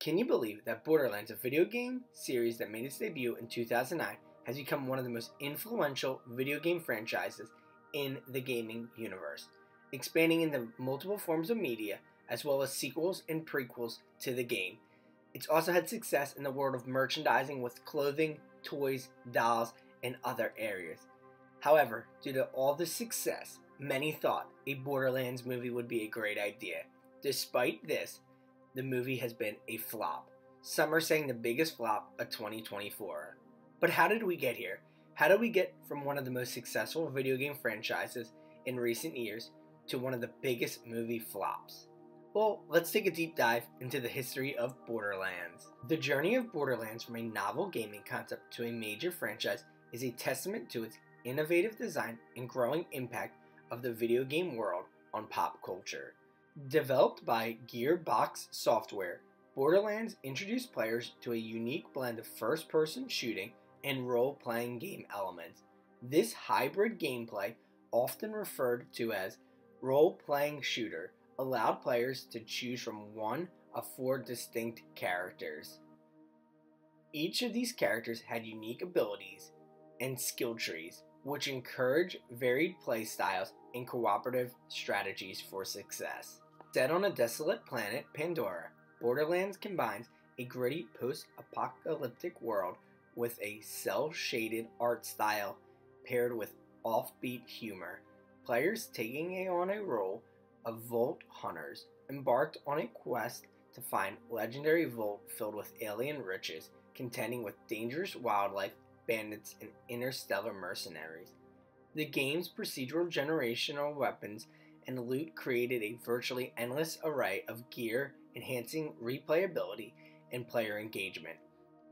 Can you believe that Borderlands, a video game series that made its debut in 2009, has become one of the most influential video game franchises in the gaming universe, expanding into multiple forms of media as well as sequels and prequels to the game? It's also had success in the world of merchandising with clothing, toys, dolls, and other areas. However, due to all the success, many thought a Borderlands movie would be a great idea. Despite this, the movie has been a flop. Some are saying the biggest flop of 2024. But how did we get here? How did we get from one of the most successful video game franchises in recent years to one of the biggest movie flops? Well, let's take a deep dive into the history of Borderlands. The journey of Borderlands from a novel gaming concept to a major franchise is a testament to its innovative design and growing impact of the video game world on pop culture. Developed by Gearbox Software, Borderlands introduced players to a unique blend of first-person shooting and role-playing game elements. This hybrid gameplay, often referred to as role-playing shooter, allowed players to choose from one of four distinct characters. Each of these characters had unique abilities and skill trees, which encourage varied play styles and cooperative strategies for success. Set on a desolate planet, Pandora, Borderlands combines a gritty post-apocalyptic world with a cel-shaded art style paired with offbeat humor. Players taking on a role of vault hunters embarked on a quest to find legendary vault filled with alien riches, contending with dangerous wildlife, bandits, and interstellar mercenaries. The game's procedural generational weapons and loot created a virtually endless array of gear, enhancing replayability and player engagement.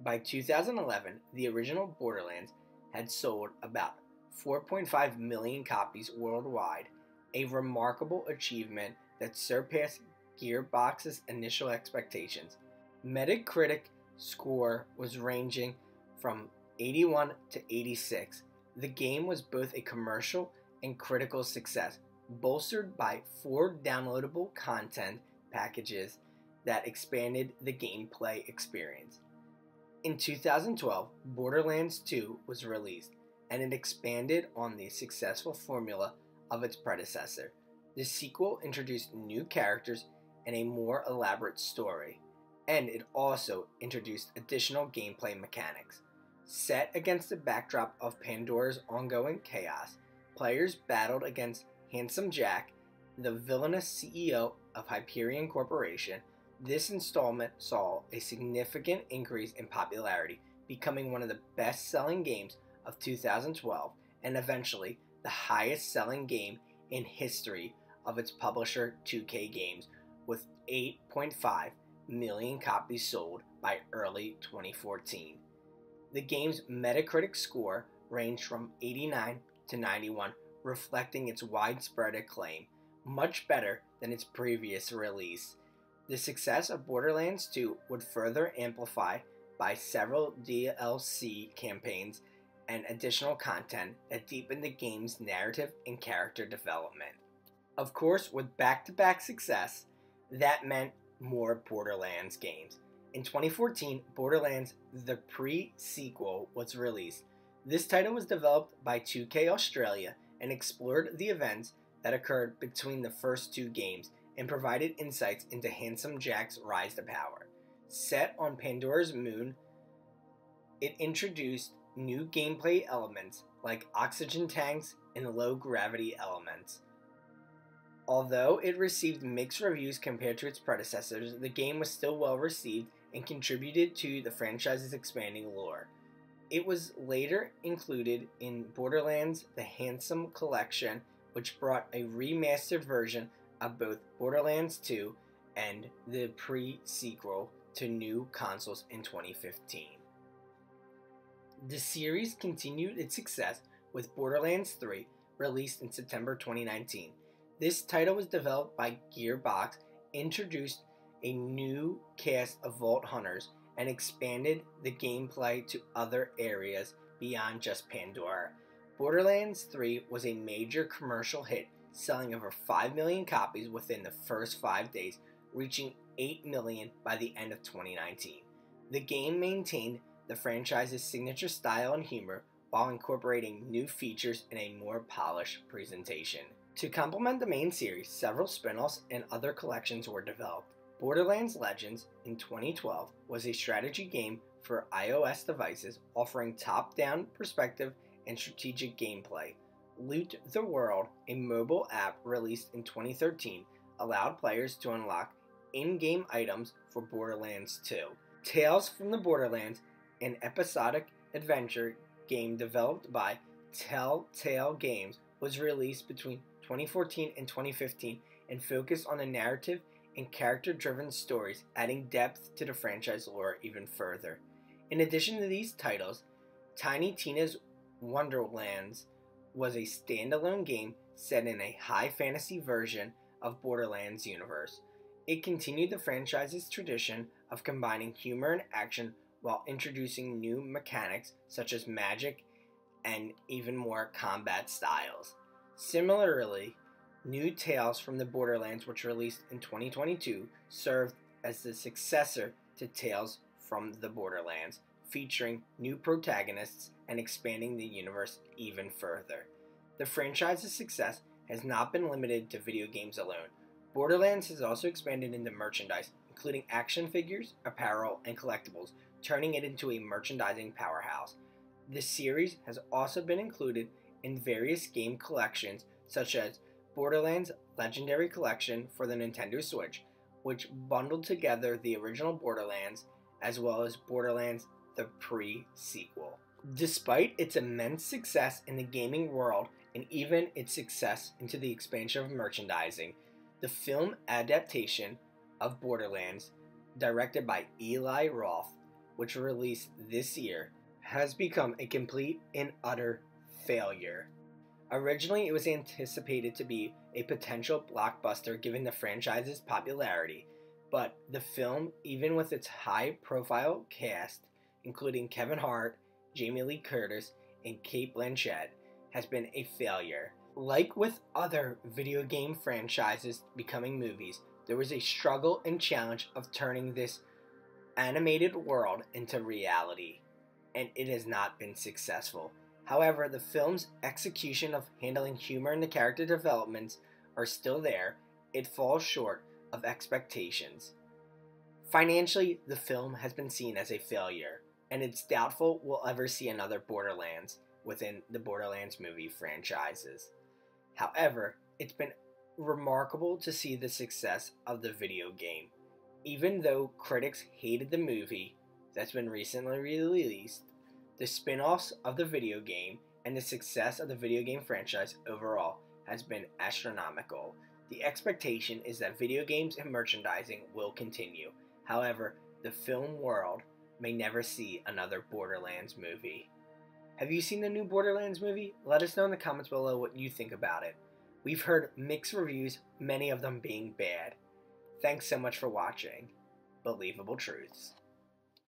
By 2011, the original Borderlands had sold about 4.5 million copies worldwide, a remarkable achievement that surpassed Gearbox's initial expectations. Metacritic score was ranging from 81 to 86. The game was both a commercial and critical success, bolstered by 4 downloadable content packages that expanded the gameplay experience. In 2012, Borderlands 2 was released, and it expanded on the successful formula of its predecessor. The sequel introduced new characters and a more elaborate story, and it also introduced additional gameplay mechanics. Set against the backdrop of Pandora's ongoing chaos, players battled against Handsome Jack, the villainous CEO of Hyperion Corporation. This installment saw a significant increase in popularity, becoming one of the best-selling games of 2012 and eventually the highest-selling game in history of its publisher 2K Games, with 8.5 million copies sold by early 2014. The game's Metacritic score ranged from 89 to 91, reflecting its widespread acclaim, much better than its previous release. The success of Borderlands 2 would further amplify by several DLC campaigns and additional content that deepened the game's narrative and character development. Of course, with back-to-back success, that meant more Borderlands games. In 2014, Borderlands the pre-sequel was released. This title was developed by 2K Australia and explored the events that occurred between the first two games and provided insights into Handsome Jack's rise to power. Set on Pandora's moon, it introduced new gameplay elements like oxygen tanks and low-gravity elements. Although it received mixed reviews compared to its predecessors, the game was still well received and contributed to the franchise's expanding lore. It was later included in Borderlands the Handsome Collection, which brought a remastered version of both Borderlands 2 and the pre-sequel to new consoles in 2015. The series continued its success with Borderlands 3, released in September 2019. This title was developed by Gearbox, introduced a new cast of Vault Hunters, and expanded the gameplay to other areas beyond just Pandora. Borderlands 3 was a major commercial hit, selling over 5 million copies within the first 5 days, reaching 8 million by the end of 2019. The game maintained the franchise's signature style and humor while incorporating new features in a more polished presentation. To complement the main series, several spin-offs and other collections were developed. Borderlands Legends in 2012 was a strategy game for iOS devices offering top-down perspective and strategic gameplay. Loot the World, a mobile app released in 2013, allowed players to unlock in-game items for Borderlands 2. Tales from the Borderlands, an episodic adventure game developed by Telltale Games, was released between 2014 and 2015 and focused on the narrative and character-driven stories, adding depth to the franchise lore even further. In addition to these titles, Tiny Tina's Wonderlands was a standalone game set in a high fantasy version of Borderlands universe. It continued the franchise's tradition of combining humor and action while introducing new mechanics such as magic and even more combat styles. Similarly, new Tales from the Borderlands, which released in 2022, served as the successor to Tales from the Borderlands, featuring new protagonists and expanding the universe even further. The franchise's success has not been limited to video games alone. Borderlands has also expanded into merchandise, including action figures, apparel, and collectibles, turning it into a merchandising powerhouse. The series has also been included in various game collections, such as Borderlands Legendary Collection for the Nintendo Switch, which bundled together the original Borderlands as well as Borderlands the pre-sequel. Despite its immense success in the gaming world and even its success into the expansion of merchandising, the film adaptation of Borderlands, directed by Eli Roth, which released this year, has become a complete and utter failure. Originally, it was anticipated to be a potential blockbuster given the franchise's popularity, but the film, even with its high-profile cast, including Kevin Hart, Jamie Lee Curtis, and Cate Blanchett, has been a failure. Like with other video game franchises becoming movies, there was a struggle and challenge of turning this animated world into reality, and it has not been successful. However, the film's execution of handling humor and the character developments are still there. It falls short of expectations. Financially, the film has been seen as a failure, and it's doubtful we'll ever see another Borderlands within the Borderlands movie franchises. However, it's been remarkable to see the success of the video game. Even though critics hated the movie that's been recently released, the spin-offs of the video game and the success of the video game franchise overall has been astronomical. The expectation is that video games and merchandising will continue. However, the film world may never see another Borderlands movie. Have you seen the new Borderlands movie? Let us know in the comments below what you think about it. We've heard mixed reviews, many of them being bad. Thanks so much for watching Believable Truths.